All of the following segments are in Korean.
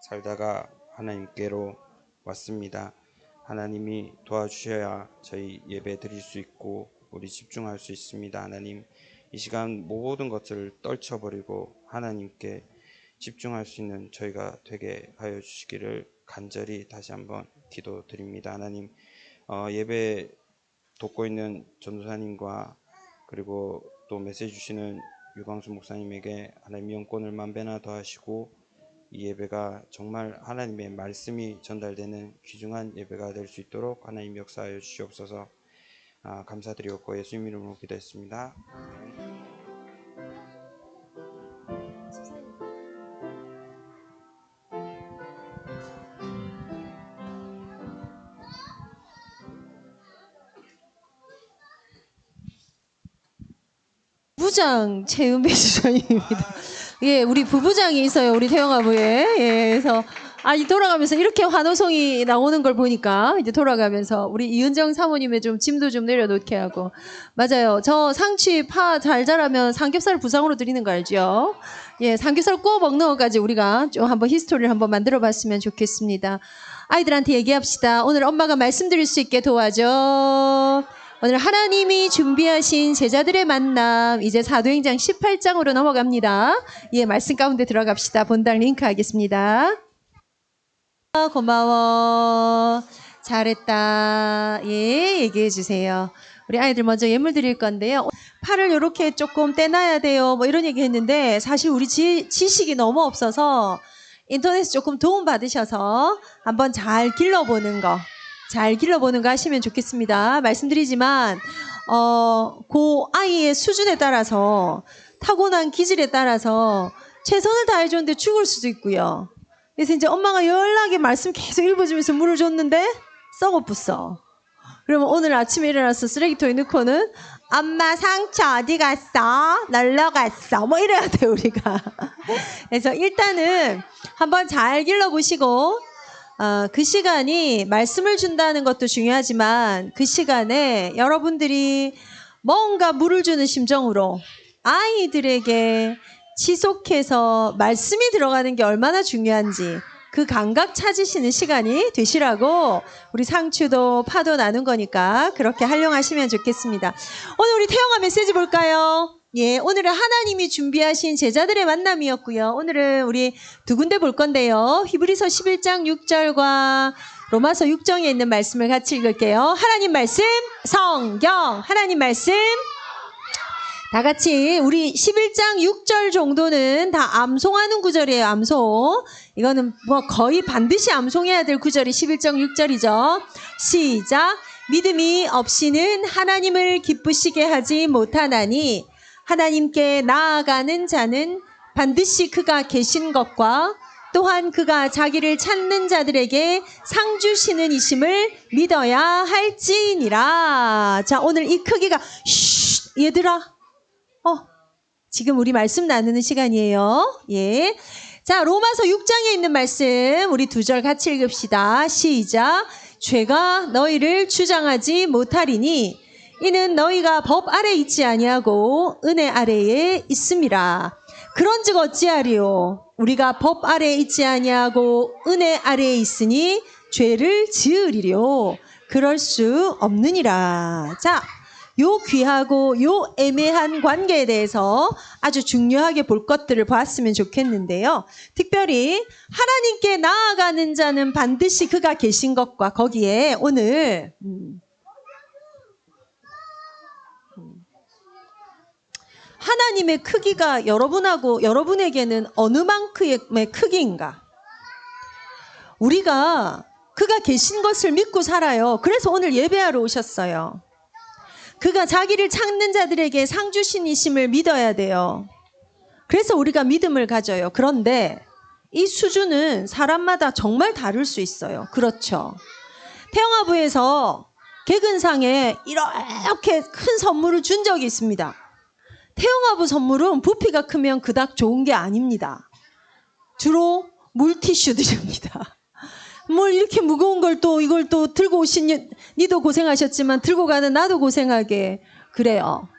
살다가 하나님께로 왔습니다. 하나님이 도와주셔야 저희 예배 드릴 수 있고 우리 집중할 수 있습니다. 하나님, 이 시간 모든 것을 떨쳐버리고 하나님께 집중할 수 있는 저희가 되게 하여 주시기를 간절히 다시 한번 기도드립니다. 하나님, 예배 돕고 있는 전도사님과 그리고 또 메시지 주시는 유광수 목사님에게 하나님 영권을 만배나 더하시고 이 예배가 정말 하나님의 말씀이 전달되는 귀중한 예배가 될 수 있도록 하나님 역사하여 주시옵소서. 감사드리옵고 예수님 이름으로 기도했습니다. 부부장 최은배 주장입니다. 예, 우리 부부장이 있어요. 우리 태영아부에. 예, 그래서 아니 돌아가면서 이렇게 환호성이 나오는 걸 보니까 이제 돌아가면서 우리 이은정 사모님의 좀 짐도 좀 내려놓게 하고. 맞아요. 저 상추 파 잘 자라면 삼겹살 부상으로 드리는 거 알죠? 예, 삼겹살 구워 먹는 것까지 우리가 좀 한번 히스토리를 한번 만들어 봤으면 좋겠습니다. 아이들한테 얘기합시다. 오늘 엄마가 말씀드릴 수 있게 도와줘. 오늘 하나님이 준비하신 제자들의 만남, 이제 사도행전 18장으로 넘어갑니다. 예, 말씀 가운데 들어갑시다. 본당 링크 하겠습니다. 고마워. 잘했다. 예, 얘기해 주세요. 우리 아이들 먼저 예물 드릴 건데요. 팔을 이렇게 조금 떼놔야 돼요. 뭐 이런 얘기 했는데 사실 우리 지식이 너무 없어서 인터넷에 조금 도움 받으셔서 한번 잘 길러보는 거 하시면 좋겠습니다. 말씀드리지만 그 아이의 수준에 따라서 타고난 기질에 따라서 최선을 다해줬는데 죽을 수도 있고요. 그래서 이제 엄마가 연락에 말씀 계속 읽어주면서 물을 줬는데 썩어붙어. 그러면 오늘 아침에 일어나서 쓰레기통에 넣고는 엄마 상처 어디 갔어? 놀러 갔어. 뭐 이래야 돼 우리가. 그래서 일단은 한번 잘 길러보시고 그 시간이 말씀을 준다는 것도 중요하지만 그 시간에 여러분들이 뭔가 물을 주는 심정으로 아이들에게 지속해서 말씀이 들어가는 게 얼마나 중요한지 그 감각 찾으시는 시간이 되시라고 우리 상추도 파도 나눈 거니까 그렇게 활용하시면 좋겠습니다. 오늘 우리 태영아 메시지 볼까요? 예, 오늘은 하나님이 준비하신 제자들의 만남이었고요. 오늘은 우리 두 군데 볼 건데요. 히브리서 11장 6절과 로마서 6장에 있는 말씀을 같이 읽을게요. 하나님 말씀, 성경, 하나님 말씀. 다 같이 우리 11장 6절 정도는 다 암송하는 구절이에요. 암송. 이거는 뭐 거의 반드시 암송해야 될 구절이 11장 6절이죠. 시작. 믿음이 없이는 하나님을 기쁘시게 하지 못하나니 하나님께 나아가는 자는 반드시 그가 계신 것과 또한 그가 자기를 찾는 자들에게 상 주시는 이심을 믿어야 할지니라. 자, 오늘 이 크기가 얘들아. 지금 우리 말씀 나누는 시간이에요. 예. 자, 로마서 6장에 있는 말씀 우리 두 절 같이 읽읍시다. 시작. 죄가 너희를 주장하지 못하리니 이는 너희가 법 아래 있지 아니하고 은혜 아래에 있음이라. 그런즉 어찌하리요? 우리가 법 아래 있지 아니하고 은혜 아래에 있으니 죄를 지으리요? 그럴 수 없느니라. 자, 요 귀하고 요 애매한 관계에 대해서 아주 중요하게 볼 것들을 봤으면 좋겠는데요. 특별히 하나님께 나아가는 자는 반드시 그가 계신 것과 거기에 오늘 하나님의 크기가 여러분하고 여러분에게는 어느 만큼의 크기인가? 우리가 그가 계신 것을 믿고 살아요. 그래서 오늘 예배하러 오셨어요. 그가 자기를 찾는 자들에게 상 주신이심을 믿어야 돼요. 그래서 우리가 믿음을 가져요. 그런데 이 수준은 사람마다 정말 다를 수 있어요. 그렇죠. 태영아부에서 개근상에 이렇게 큰 선물을 준 적이 있습니다. 태영아부 선물은 부피가 크면 그닥 좋은 게 아닙니다. 주로 물티슈들입니다. 뭘 이렇게 무거운 걸 또 이걸 또 들고 오신 니도 고생하셨지만 들고 가는 나도 고생하게 그래요.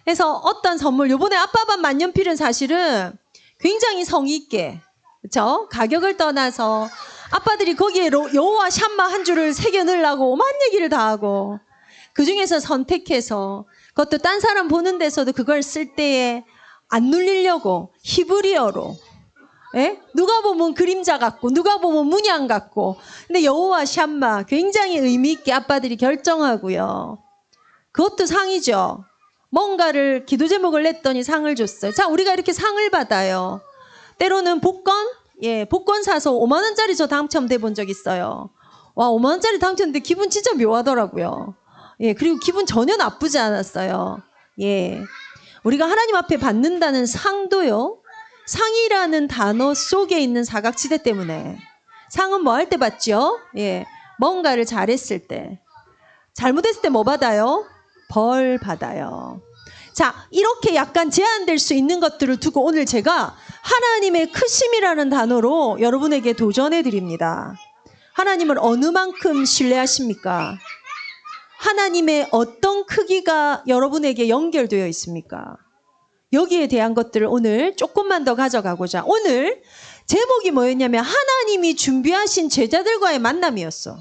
그래서 어떤 선물 요번에 아빠밤 만년필은 사실은 굉장히 성의 있게 그렇죠? 가격을 떠나서 아빠들이 거기에 여호와 샴마 한 줄을 새겨 넣으려고 오만 얘기를 다 하고 그 중에서 선택해서 그것도 딴 사람 보는 데서도 그걸 쓸 때에 안 눌리려고 히브리어로 누가 보면 그림자 같고 누가 보면 문양 같고 근데 여호와 샴마 굉장히 의미 있게 아빠들이 결정하고요. 그것도 상이죠. 뭔가를 기도 제목을 냈더니 상을 줬어요. 자, 우리가 이렇게 상을 받아요. 때로는 복권? 복권 사서 5만 원짜리 저 당첨돼 본 적 있어요. 와, 5만 원짜리 당첨됐는데 기분 진짜 묘하더라고요. 그리고 기분 전혀 나쁘지 않았어요. 우리가 하나님 앞에 받는다는 상도요. 상이라는 단어 속에 있는 사각지대 때문에 상은 뭐 할 때 받죠? 뭔가를 잘했을 때. 잘못했을 때 뭐 받아요? 벌 받아요. 자, 이렇게 약간 제한될 수 있는 것들을 두고 오늘 제가 하나님의 크심이라는 단어로 여러분에게 도전해 드립니다. 하나님을 어느 만큼 신뢰하십니까? 하나님의 어떤 크기가 여러분에게 연결되어 있습니까? 여기에 대한 것들을 오늘 조금만 더 가져가고자. 오늘 제목이 뭐였냐면 하나님이 준비하신 제자들과의 만남이었어.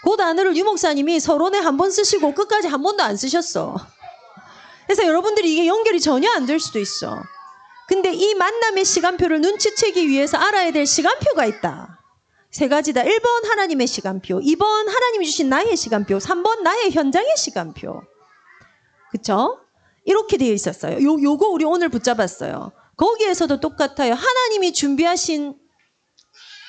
그 단어를 유 목사님이 서론에 한 번 쓰시고 끝까지 한 번도 안 쓰셨어. 그래서 여러분들이 이게 연결이 전혀 안 될 수도 있어. 근데 이 만남의 시간표를 눈치채기 위해서 알아야 될 시간표가 있다. 세 가지다. 1번 하나님의 시간표, 2번 하나님이 주신 나의 시간표, 3번 나의 현장의 시간표. 그쵸? 이렇게 되어 있었어요. 요거 우리 오늘 붙잡았어요. 거기에서도 똑같아요. 하나님이 준비하신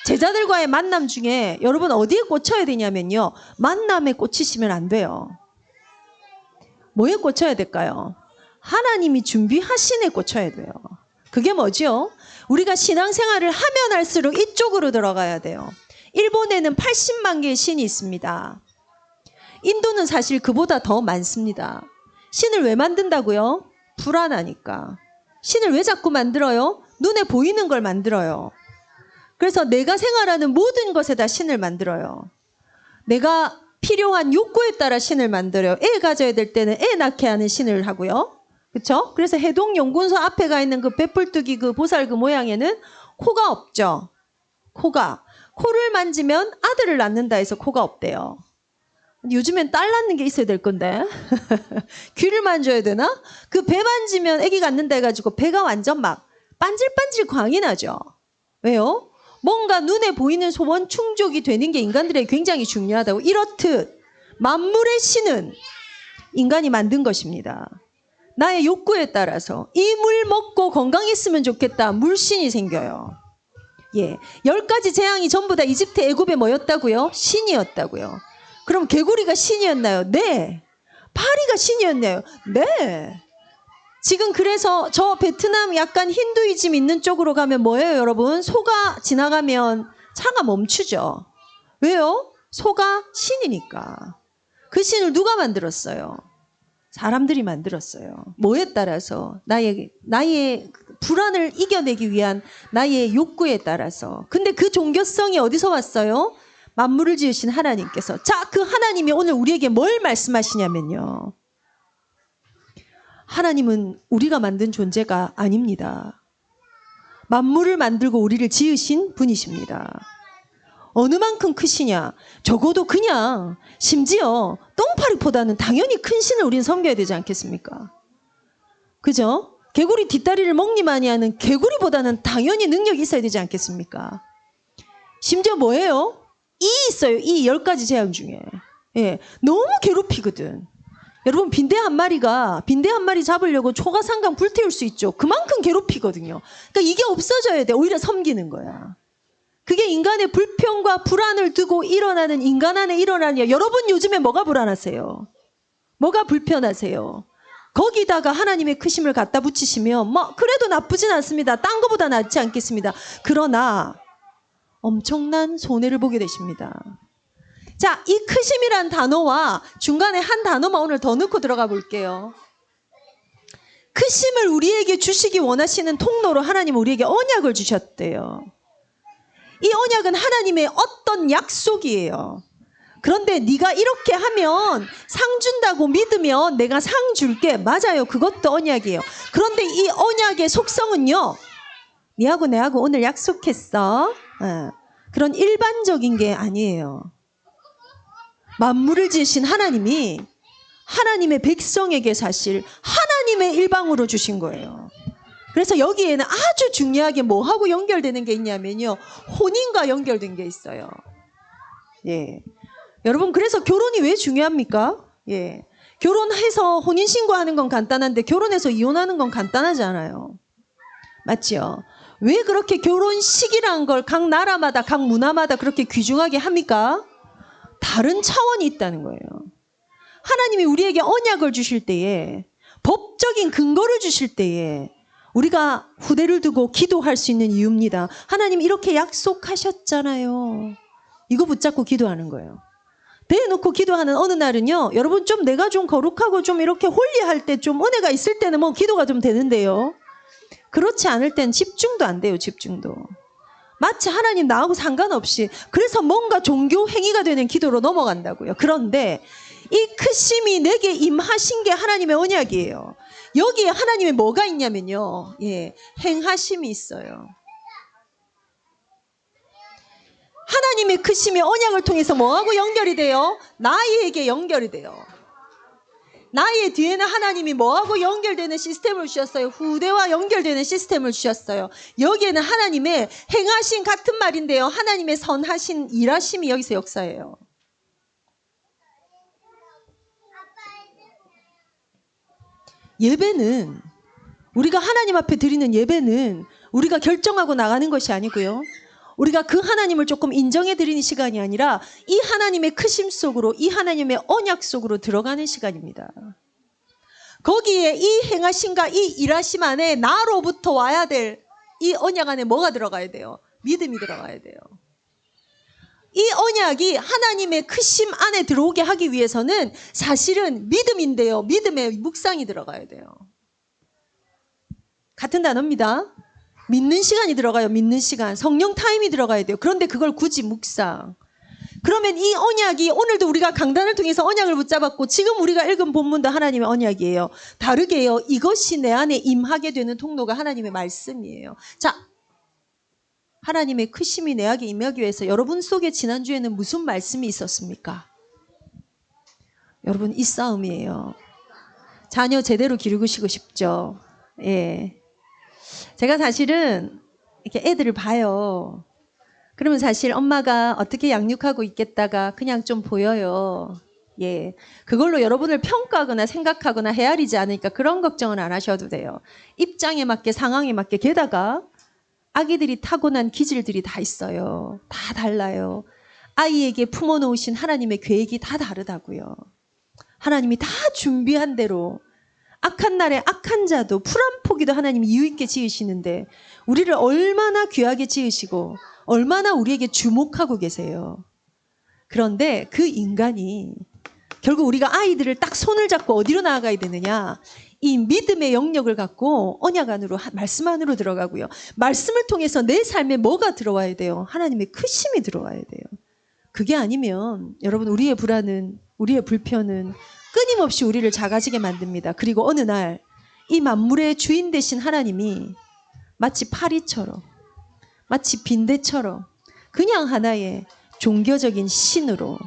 제자들과의 만남 중에 여러분 어디에 꽂혀야 되냐면요. 만남에 꽂히시면 안 돼요. 뭐에 꽂혀야 될까요? 하나님이 준비하신에 꽂혀야 돼요. 그게 뭐죠? 우리가 신앙생활을 하면 할수록 이쪽으로 들어가야 돼요. 일본에는 80만 개의 신이 있습니다. 인도는 사실 그보다 더 많습니다. 신을 왜 만든다고요? 불안하니까. 신을 왜 자꾸 만들어요? 눈에 보이는 걸 만들어요. 그래서 내가 생활하는 모든 것에다 신을 만들어요. 내가 필요한 욕구에 따라 신을 만들어요. 애 가져야 될 때는 애 낳게 하는 신을 하고요. 그렇죠? 그래서 해동연구소 앞에 가 있는 그 배불뚝이 그 보살 그 모양에는 코가 없죠. 코를 만지면 아들을 낳는다 해서 코가 없대요. 요즘엔 딸 낳는 게 있어야 될 건데 귀를 만져야 되나? 그 배 만지면 아기 갖는다 해가지고 배가 완전 막 반질반질 광이 나죠. 왜요? 뭔가 눈에 보이는 소원 충족이 되는 게 인간들에게 굉장히 중요하다고. 이렇듯 만물의 신은 인간이 만든 것입니다. 나의 욕구에 따라서 이 물 먹고 건강했으면 좋겠다. 물신이 생겨요. 10가지 재앙이 전부 다 이집트 애굽에 뭐였다고요? 신이었다고요. 그럼 개구리가 신이었나요? 네. 파리가 신이었나요? 네. 지금 그래서 저 베트남 약간 힌두이즘 있는 쪽으로 가면 뭐예요, 여러분? 소가 지나가면 차가 멈추죠. 왜요? 소가 신이니까. 그 신을 누가 만들었어요? 사람들이 만들었어요. 뭐에 따라서? 나의 불안을 이겨내기 위한 나의 욕구에 따라서. 근데 그 종교성이 어디서 왔어요? 만물을 지으신 하나님께서. 자, 그 하나님이 오늘 우리에게 뭘 말씀하시냐면요. 하나님은 우리가 만든 존재가 아닙니다. 만물을 만들고 우리를 지으신 분이십니다. 어느 만큼 크시냐? 적어도 그냥 심지어 똥파리보다는 당연히 큰 신을 우리는 섬겨야 되지 않겠습니까? 그죠? 개구리 뒷다리를 먹니마니 하는 개구리보다는 당연히 능력이 있어야 되지 않겠습니까? 심지어 뭐예요? 이 있어요. 이 10가지 재앙 중에. 너무 괴롭히거든. 여러분 빈대 한 마리 잡으려고 초가상강 불태울 수 있죠. 그만큼 괴롭히거든요. 그러니까 이게 없어져야 돼. 오히려 섬기는 거야. 그게 인간의 불평과 불안을 두고 일어나는 인간 안에 일어나는 여러분 요즘에 뭐가 불안하세요? 뭐가 불편하세요? 거기다가 하나님의 크심을 갖다 붙이시면 뭐 그래도 나쁘진 않습니다. 딴 거보다 낫지 않겠습니다. 그러나 엄청난 손해를 보게 되십니다. 자, 이 크심이란 단어와 중간에 한 단어만 오늘 더 넣고 들어가 볼게요. 크심을 우리에게 주시기 원하시는 통로로 하나님 우리에게 언약을 주셨대요. 이 언약은 하나님의 어떤 약속이에요. 그런데 네가 이렇게 하면 상 준다고 믿으면 내가 상 줄게. 맞아요. 그것도 언약이에요. 그런데 이 언약의 속성은요. 니하고 내하고 오늘 약속했어. 그런 일반적인 게 아니에요. 만물을 지으신 하나님이 하나님의 백성에게 사실 하나님의 일방으로 주신 거예요. 그래서 여기에는 아주 중요하게 뭐하고 연결되는 게 있냐면요. 혼인과 연결된 게 있어요. 예. 여러분, 그래서 결혼이 왜 중요합니까? 예. 결혼해서 혼인신고하는 건 간단한데 결혼해서 이혼하는 건 간단하지 않아요. 맞지요? 왜 그렇게 결혼식이란 걸 각 나라마다, 각 문화마다 그렇게 귀중하게 합니까? 다른 차원이 있다는 거예요. 하나님이 우리에게 언약을 주실 때에, 법적인 근거를 주실 때에 우리가 후대를 두고 기도할 수 있는 이유입니다. 하나님 이렇게 약속하셨잖아요. 이거 붙잡고 기도하는 거예요. 대놓고 기도하는 어느 날은요, 여러분 좀 내가 좀 거룩하고 좀 이렇게 홀리할 때 좀 은혜가 있을 때는 뭐 기도가 좀 되는데요. 그렇지 않을 땐 집중도 안 돼요, 집중도. 마치 하나님 나하고 상관없이, 그래서 뭔가 종교 행위가 되는 기도로 넘어간다고요. 그런데 이 크심이 내게 임하신 게 하나님의 언약이에요. 여기에 하나님의 뭐가 있냐면요. 예, 행하심이 있어요. 하나님의 크심이 언약을 통해서 뭐하고 연결이 돼요? 나이에게 연결이 돼요. 나이의 뒤에는 하나님이 뭐하고 연결되는 시스템을 주셨어요? 후대와 연결되는 시스템을 주셨어요. 여기에는 하나님의 행하신 같은 말인데요. 하나님의 선하신 일하심이 여기서 역사예요. 예배는, 우리가 하나님 앞에 드리는 예배는 우리가 결정하고 나가는 것이 아니고요. 우리가 그 하나님을 조금 인정해 드리는 시간이 아니라 이 하나님의 크심 속으로, 이 하나님의 언약 속으로 들어가는 시간입니다. 거기에 이 행하심과 이 일하심 안에 나로부터 와야 될 이 언약 안에 뭐가 들어가야 돼요? 믿음이 들어가야 돼요. 이 언약이 하나님의 크심 안에 들어오게 하기 위해서는 사실은 믿음인데요. 믿음의 묵상이 들어가야 돼요. 같은 단어입니다. 믿는 시간이 들어가요. 믿는 시간. 성령 타임이 들어가야 돼요. 그런데 그걸 굳이 묵상. 그러면 이 언약이, 오늘도 우리가 강단을 통해서 언약을 붙잡았고 지금 우리가 읽은 본문도 하나님의 언약이에요. 다르게요. 이것이 내 안에 임하게 되는 통로가 하나님의 말씀이에요. 자, 하나님의 크심이 내 안에 임하기 위해서 여러분 속에 지난주에는 무슨 말씀이 있었습니까? 여러분, 이 싸움이에요. 자녀 제대로 기르시고 싶죠? 예. 제가 사실은 이렇게 애들을 봐요. 그러면 사실 엄마가 어떻게 양육하고 있겠다가 그냥 좀 보여요. 예. 그걸로 여러분을 평가하거나 생각하거나 헤아리지 않으니까 그런 걱정은 안 하셔도 돼요. 입장에 맞게, 상황에 맞게. 게다가 아기들이 타고난 기질들이 다 있어요. 다 달라요. 아이에게 품어놓으신 하나님의 계획이 다 다르다고요. 하나님이 다 준비한 대로, 악한 날에 악한 자도 풀 한 포기도 하나님이 이유 있게 지으시는데 우리를 얼마나 귀하게 지으시고 얼마나 우리에게 주목하고 계세요. 그런데 그 인간이 결국 우리가 아이들을 딱 손을 잡고 어디로 나아가야 되느냐? 이 믿음의 영역을 갖고 언약 안으로, 말씀 안으로 들어가고요. 말씀을 통해서 내 삶에 뭐가 들어와야 돼요? 하나님의 크심이 들어와야 돼요. 그게 아니면 여러분, 우리의 불안은, 우리의 불편은 끊임없이 우리를 작아지게 만듭니다. 그리고 어느 날 이 만물의 주인 되신 하나님이 마치 파리처럼, 마치 빈대처럼 그냥 하나의 종교적인 신으로,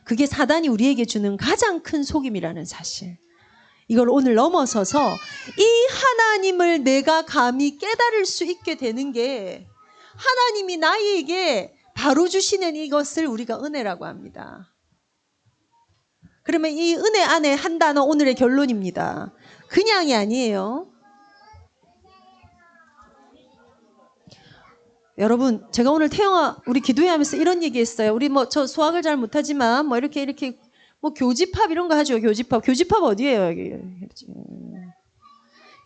그게 사단이 우리에게 주는 가장 큰 속임이라는 사실, 이걸 오늘 넘어서서 이 하나님을 내가 감히 깨달을 수 있게 되는 게 하나님이 나에게 바로 주시는 이것을 우리가 은혜라고 합니다. 그러면 이 은혜 안에 한 단어, 오늘의 결론입니다. 그냥이 아니에요. 여러분, 제가 오늘 태영아 우리 기도회 하면서 이런 얘기 했어요. 우리 저 수학을 잘 못하지만 이렇게 교집합 이런 거 하죠. 교집합 어디예요, 여기?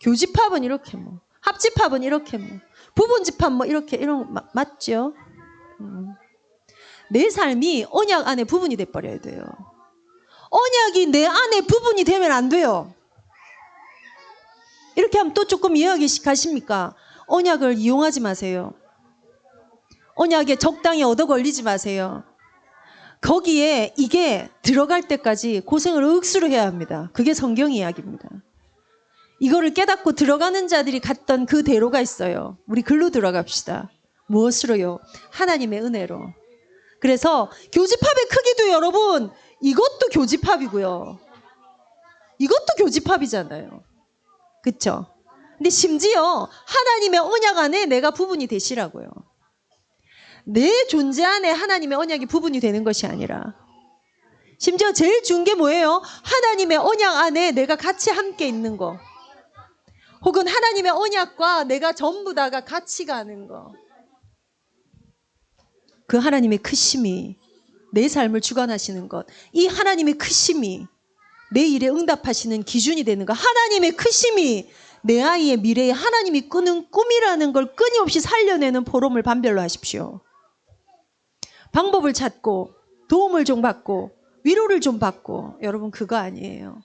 교집합은 이렇게 합집합은 이렇게 부분집합 이렇게 이런 거 맞죠? 내 삶이 언약 안에 부분이 돼 버려야 돼요. 언약이 내 안에 부분이 되면 안 돼요. 이렇게 하면 또 조금 이해하기 가십니까? 언약을 이용하지 마세요. 언약에 적당히 얻어 걸리지 마세요. 거기에 이게 들어갈 때까지 고생을 억수로 해야 합니다. 그게 성경 이야기입니다. 이거를 깨닫고 들어가는 자들이 갔던 그 대로가 있어요. 우리 글로 들어갑시다. 무엇으로요? 하나님의 은혜로. 그래서 교집합의 크기도 여러분, 이것도 교집합이고요. 이것도 교집합이잖아요. 그쵸? 근데 심지어 하나님의 언약 안에 내가 부분이 되시라고요. 내 존재 안에 하나님의 언약이 부분이 되는 것이 아니라, 심지어 제일 좋은 게 뭐예요? 하나님의 언약 안에 내가 같이 함께 있는 거. 혹은 하나님의 언약과 내가 전부 다가 같이 가는 거. 그 하나님의 크심이 내 삶을 주관하시는 것. 이 하나님의 크심이 내 일에 응답하시는 기준이 되는 것. 하나님의 크심이 내 아이의 미래에 하나님이 꾸는 꿈이라는 걸 끊임없이 살려내는 보름을 반별로 하십시오. 방법을 찾고 도움을 좀 받고 위로를 좀 받고, 여러분 그거 아니에요.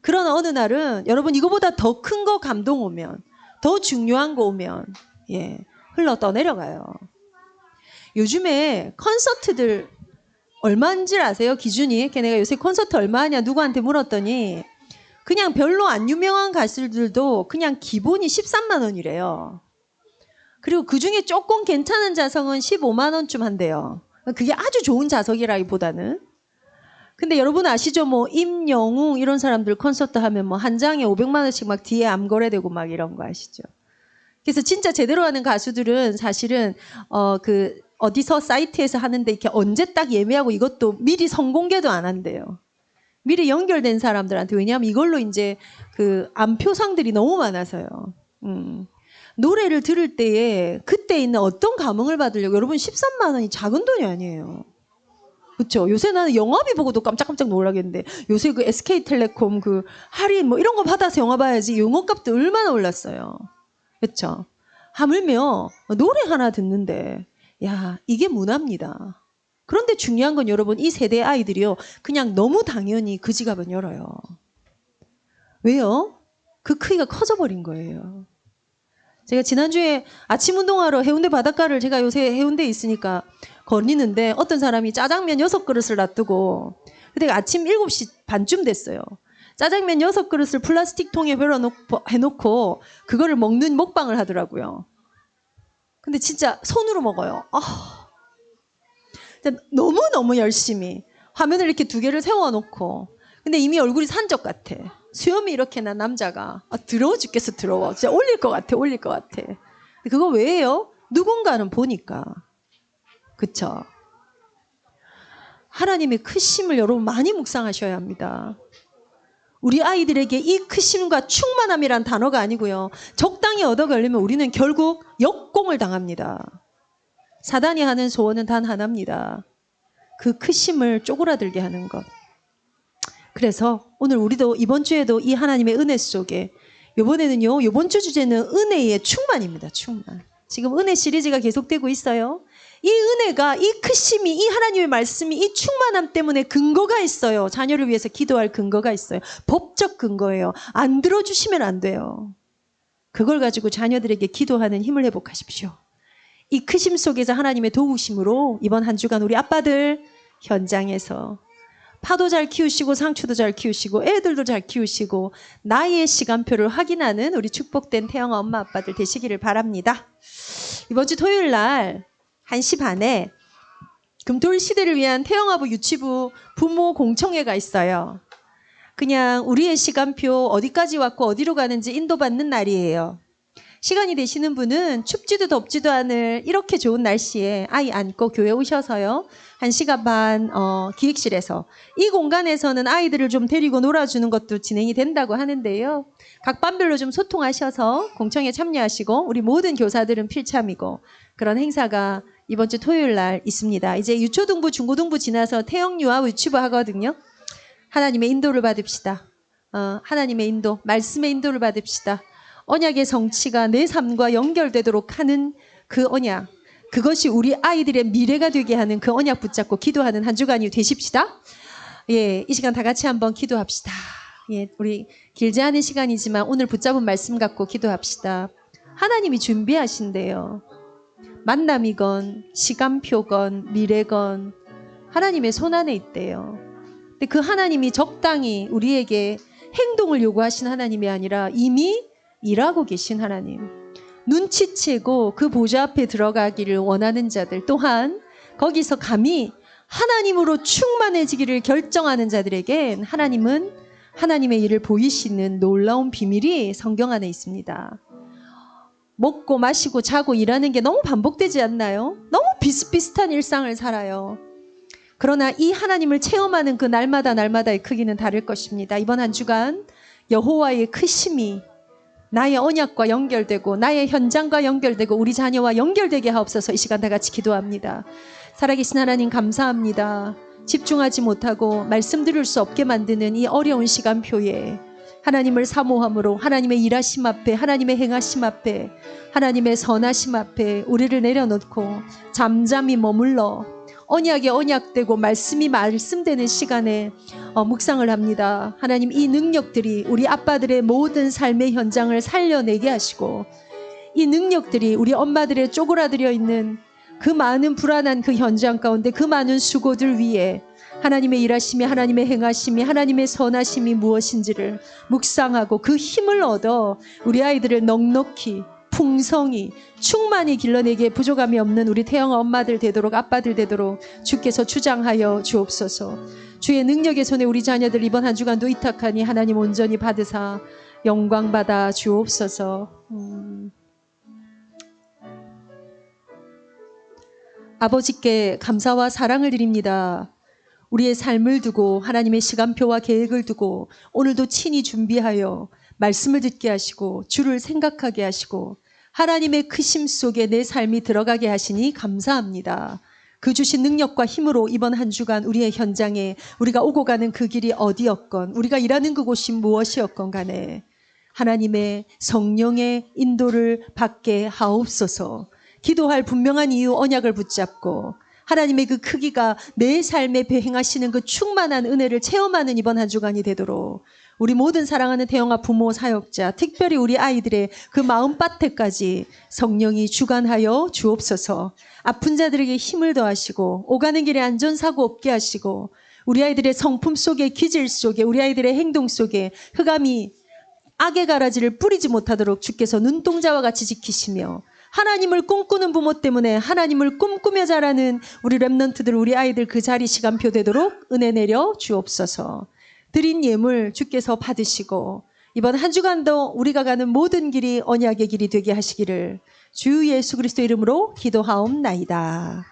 그러나 어느 날은 여러분 이거보다 더 큰 거 감동 오면, 더 중요한 거 오면 흘러 떠내려가요. 요즘에 콘서트들 얼마인지 아세요? 기준이. 내가 요새 콘서트 얼마 하냐 누구한테 물었더니 그냥 별로 안 유명한 가수들도 그냥 기본이 13만 원이래요. 그리고 그중에 조금 괜찮은 자석은 15만 원쯤 한대요. 그게 아주 좋은 자석이라기보다는. 근데 여러분 아시죠? 뭐 임영웅 이런 사람들 콘서트 하면 뭐 한 장에 500만 원씩 막 뒤에 암거래되고 막 이런 거 아시죠? 그래서 진짜 제대로 하는 가수들은 사실은 그 어디서 사이트에서 하는데 이렇게 언제 딱 예매하고 이것도 미리 선공개도 안 한대요. 미리 연결된 사람들한테. 왜냐하면 이걸로 이제 그 암표상들이 너무 많아서요. 노래를 들을 때에 그때 있는 어떤 감흥을 받으려고, 여러분 13만 원이 작은 돈이 아니에요. 그렇죠? 요새 나는 영화비 보고도 깜짝깜짝 놀라겠는데, 요새 그 SK텔레콤 그 할인 뭐 이런 거 받아서 영화 봐야지 영어값도 얼마나 올랐어요. 그렇죠? 하물며 노래 하나 듣는데, 야, 이게 문화입니다. 그런데 중요한 건 여러분, 이 세대 아이들이요, 그냥 너무 당연히 그 지갑은 열어요. 왜요? 그 크기가 커져버린 거예요. 제가 지난주에 아침 운동하러 해운대 바닷가를, 제가 요새 해운대에 있으니까 거리는데 어떤 사람이 짜장면 6그릇을 놔두고, 그때 아침 7시 반쯤 됐어요. 짜장면 6그릇을 플라스틱 통에 해놓고 그거를 먹는 먹방을 하더라고요. 근데 진짜 손으로 먹어요. 너무너무 열심히 화면을 이렇게 2개를 세워놓고, 근데 이미 얼굴이 산적 같아. 수염이 이렇게 난 남자가 더러워 죽겠어. 더러워. 진짜 올릴 것 같아. 그거 왜예요? 누군가는 보니까. 그쵸? 하나님의 크심을 여러분 많이 묵상하셔야 합니다. 우리 아이들에게 이 크심과 충만함이란 단어가 아니고요, 적당히 얻어 걸리면 우리는 결국 역공을 당합니다. 사단이 하는 소원은 단 하나입니다. 그 크심을 쪼그라들게 하는 것. 그래서 오늘 우리도 이번 주에도 이 하나님의 은혜 속에, 이번에는요, 이번 주 주제는 은혜의 충만입니다. 충만. 지금 은혜 시리즈가 계속되고 있어요. 이 은혜가, 이 크심이, 이 하나님의 말씀이, 이 충만함 때문에 근거가 있어요. 자녀를 위해서 기도할 근거가 있어요. 법적 근거예요. 안 들어주시면 안 돼요. 그걸 가지고 자녀들에게 기도하는 힘을 회복하십시오. 이 크심 속에서 하나님의 도우심으로 이번 한 주간 우리 아빠들 현장에서 파도 잘 키우시고 상추도 잘 키우시고 애들도 잘 키우시고 나의 시간표를 확인하는 우리 축복된 태영아 엄마 아빠들 되시기를 바랍니다. 이번 주 토요일 날 1시 반에 금토일 시대를 위한 태영아부 유치부 부모 공청회가 있어요. 그냥 우리의 시간표 어디까지 왔고 어디로 가는지 인도받는 날이에요. 시간이 되시는 분은 춥지도 덥지도 않을 이렇게 좋은 날씨에 아이 안고 교회 오셔서요, 1시간 반 기획실에서, 이 공간에서는 아이들을 좀 데리고 놀아주는 것도 진행이 된다고 하는데요, 각 반별로 좀 소통하셔서 공청회 참여하시고, 우리 모든 교사들은 필참이고, 그런 행사가 이번 주 토요일 날 있습니다. 이제 유초등부 중고등부 지나서 태영유아 유치부 하거든요. 하나님의 인도를 받읍시다. 하나님의 인도, 말씀의 인도를 받읍시다. 언약의 성취가 내 삶과 연결되도록 하는 그 언약, 그것이 우리 아이들의 미래가 되게 하는 그 언약 붙잡고 기도하는 한 주간이 되십시다. 예, 이 시간 다 같이 한번 기도합시다. 예, 우리 길지 않은 시간이지만 오늘 붙잡은 말씀 갖고 기도합시다. 하나님이 준비하신대요. 만남이건 시간표건 미래건 하나님의 손안에 있대요. 근데 그 하나님이 적당히 우리에게 행동을 요구하신 하나님이 아니라 이미 일하고 계신 하나님. 눈치채고 그 보좌 앞에 들어가기를 원하는 자들, 또한 거기서 감히 하나님으로 충만해지기를 결정하는 자들에겐 하나님은 하나님의 일을 보이시는 놀라운 비밀이 성경 안에 있습니다. 먹고 마시고 자고 일하는 게 너무 반복되지 않나요? 너무 비슷비슷한 일상을 살아요. 그러나 이 하나님을 체험하는 그 날마다의 크기는 다를 것입니다. 이번 한 주간 여호와의 크심이 나의 언약과 연결되고 나의 현장과 연결되고 우리 자녀와 연결되게 하옵소서. 이 시간 다 같이 기도합니다. 살아계신 하나님 감사합니다. 집중하지 못하고 말씀드릴 수 없게 만드는 이 어려운 시간표에 하나님을 사모함으로 하나님의 일하심 앞에, 하나님의 행하심 앞에, 하나님의 선하심 앞에 우리를 내려놓고 잠잠히 머물러 언약이 언약되고 말씀이 말씀되는 시간에 묵상을 합니다. 하나님, 이 능력들이 우리 아빠들의 모든 삶의 현장을 살려내게 하시고, 이 능력들이 우리 엄마들의 쪼그라들어 있는 그 많은 불안한 그 현장 가운데 그 많은 수고들 위에 하나님의 일하심이, 하나님의 행하심이, 하나님의 선하심이 무엇인지를 묵상하고 그 힘을 얻어 우리 아이들을 넉넉히 풍성히 충만히 길러내기에 부족함이 없는 우리 태영아 엄마들 되도록, 아빠들 되도록 주께서 주장하여 주옵소서. 주의 능력의 손에 우리 자녀들 이번 한 주간도 위탁하니 하나님 온전히 받으사 영광 받아 주옵소서. 아버지께 감사와 사랑을 드립니다. 우리의 삶을 두고 하나님의 시간표와 계획을 두고 오늘도 친히 준비하여 말씀을 듣게 하시고 주를 생각하게 하시고 하나님의 크심 속에 내 삶이 들어가게 하시니 감사합니다. 그 주신 능력과 힘으로 이번 한 주간 우리의 현장에 우리가 오고 가는 그 길이 어디였건 우리가 일하는 그곳이 무엇이었건 간에 하나님의 성령의 인도를 받게 하옵소서. 기도할 분명한 이유 언약을 붙잡고 하나님의 그 크기가 내 삶에 배행하시는 그 충만한 은혜를 체험하는 이번 한 주간이 되도록 우리 모든 사랑하는 태영아 부모 사역자, 특별히 우리 아이들의 그 마음밭에까지 성령이 주관하여 주옵소서. 아픈 자들에게 힘을 더하시고 오가는 길에 안전사고 없게 하시고 우리 아이들의 성품 속에, 기질 속에, 우리 아이들의 행동 속에 흑암이 악의 가라지를 뿌리지 못하도록 주께서 눈동자와 같이 지키시며 하나님을 꿈꾸는 부모 때문에 하나님을 꿈꾸며 자라는 우리 렘넌트들, 우리 아이들 그 자리 시간표 되도록 은혜 내려 주옵소서. 드린 예물 주께서 받으시고 이번 한 주간도 우리가 가는 모든 길이 언약의 길이 되게 하시기를 주 예수 그리스도 이름으로 기도하옵나이다.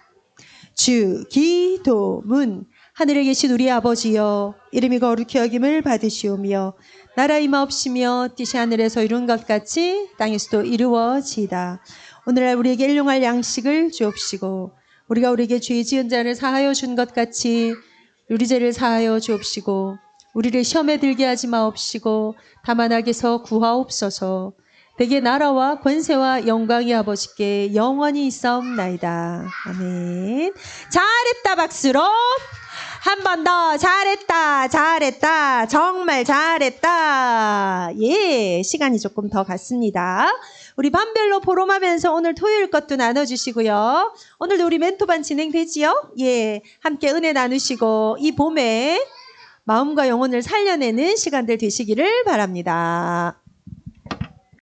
주 기도문. 하늘에 계신 우리 아버지여, 이름이 거룩히 여김을 받으시오며 나라 임하옵시며 뜻이 하늘에서 이룬 것 같이 땅에서도 이루어지이다. 오늘날 우리에게 일용할 양식을 주옵시고 우리가 우리에게 죄 지은 자를 사하여 준 것 같이 우리 죄를 사하여 주옵시고 우리를 시험에 들게 하지 마옵시고 다만 악에서 구하옵소서. 대개 나라와 권세와 영광이 아버지께 영원히 있사옵나이다. 아멘. 잘했다 박수로. 한 번 더. 잘했다, 잘했다, 정말 잘했다. 예, 시간이 조금 더 갔습니다. 우리 반별로 포럼하면서 오늘 토요일 것도 나눠주시고요. 오늘도 우리 멘토반 진행되지요? 예, 함께 은혜 나누시고 이 봄에 마음과 영혼을 살려내는 시간들 되시기를 바랍니다.